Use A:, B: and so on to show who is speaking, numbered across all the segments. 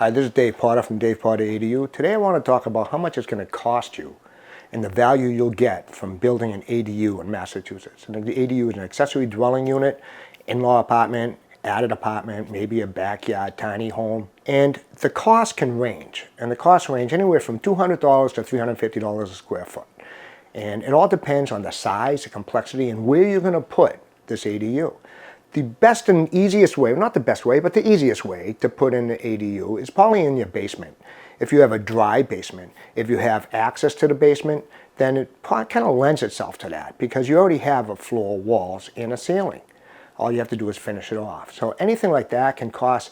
A: Hi, this is Dave Potter from Dave Potter ADU. Today I want to talk about how much it's going to cost you and the value you'll get from building an ADU in Massachusetts. And the ADU is an accessory dwelling unit, in-law apartment, added apartment, maybe a backyard, tiny home. And the cost can range. And the costs range anywhere from $200 to $350 a square foot. And it all depends on the size, the complexity, and where you're going to put this ADU. The best and easiest way, not the best way, but the easiest way to put in the ADU is probably in your basement. If you have a dry basement, if you have access to the basement, then it kind of lends itself to that because you already have a floor, walls, and a ceiling. All you have to do is finish it off. So anything like that can cost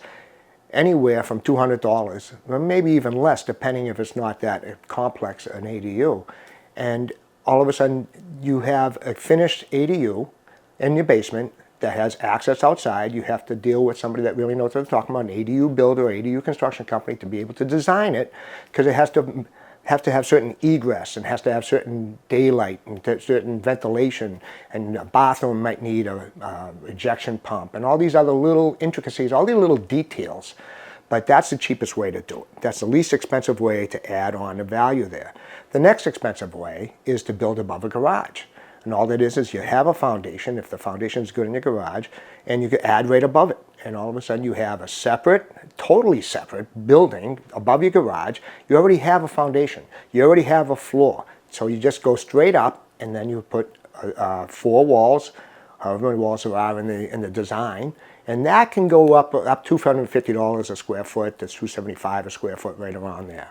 A: anywhere from $200, or maybe even less, depending if it's not that complex an ADU. And all of a sudden, you have a finished ADU in your basement that has access outside. You have to deal with somebody that really knows what they're talking about, an ADU builder, ADU construction company, to be able to design it, because it has to have certain egress and has to have certain daylight and certain ventilation, and a bathroom might need a ejection pump and all these other little intricacies, all these little details. But that's the cheapest way to do it. That's the least expensive way to add on the value there. The next expensive way is to build above a garage. And all that is you have a foundation, if the foundation is good in your garage, and you can add right above it. And all of a sudden you have a separate, totally separate building above your garage. You already have a foundation. You already have a floor. So you just go straight up, and then you put 4 walls, however many walls there are in the design. And that can go up $250 a square foot to $275 a square foot, right around there.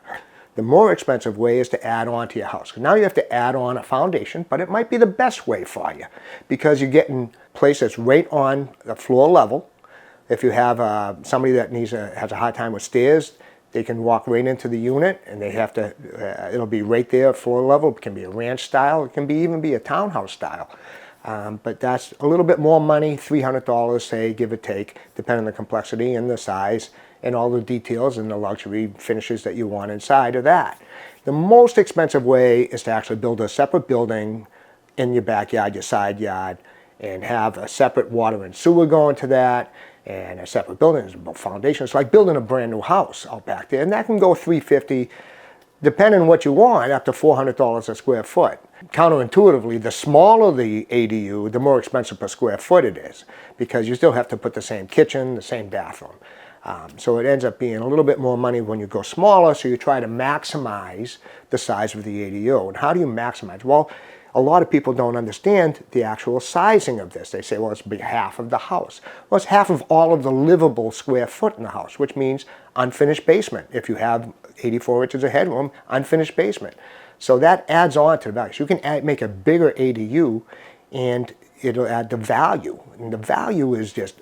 A: The more expensive way is to add on to your house. Now you have to add on a foundation, but it might be the best way for you because you're getting a place that's right on the floor level. If you have somebody that has a hard time with stairs, they can walk right into the unit, and they have to. It'll be right there, floor level. It can be a ranch style. It can even be a townhouse style. But that's a little bit more money, $300, say, give or take, depending on the complexity and the size and all the details and the luxury finishes that you want inside of that. The most expensive way is to actually build a separate building in your backyard, your side yard, and have a separate water and sewer going to that, and a separate building, foundation. It's like building a brand new house out back there, and that can go $350, depending on what you want, up to $400 a square foot. Counterintuitively, the smaller the ADU, the more expensive per square foot it is, because you still have to put the same kitchen, the same bathroom. So it ends up being a little bit more money when you go smaller, so you try to maximize the size of the ADU. And how do you maximize? Well, a lot of people don't understand the actual sizing of this. They say, well, it's half of the house. Well, it's half of all of the livable square foot in the house, which means unfinished basement. If you have 84 inches of headroom, unfinished basement. So that adds on to the value. So you can make a bigger ADU, and it'll add the value. And the value is just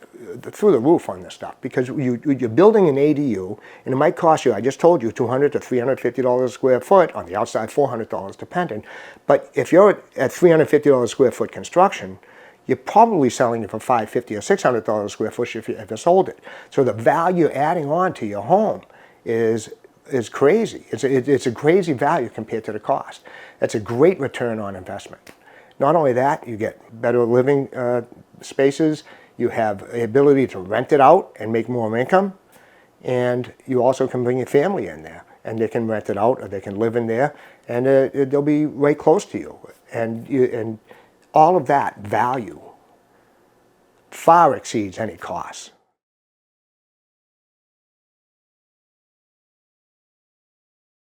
A: through the roof on this stuff, because you're building an ADU, and it might cost you, I just told you, $200 to $350 a square foot, on the outside $400 depending. But if you're at $350 a square foot construction, you're probably selling it for $550 or $600 a square foot if you sold it. So the value adding on to your home is crazy. It's a crazy value compared to the cost. That's a great return on investment. Not only that, you get better living spaces, you have the ability to rent it out and make more income, and you also can bring your family in there, and they can rent it out, or they can live in there, and they'll be right close to you. And all of that value far exceeds any cost.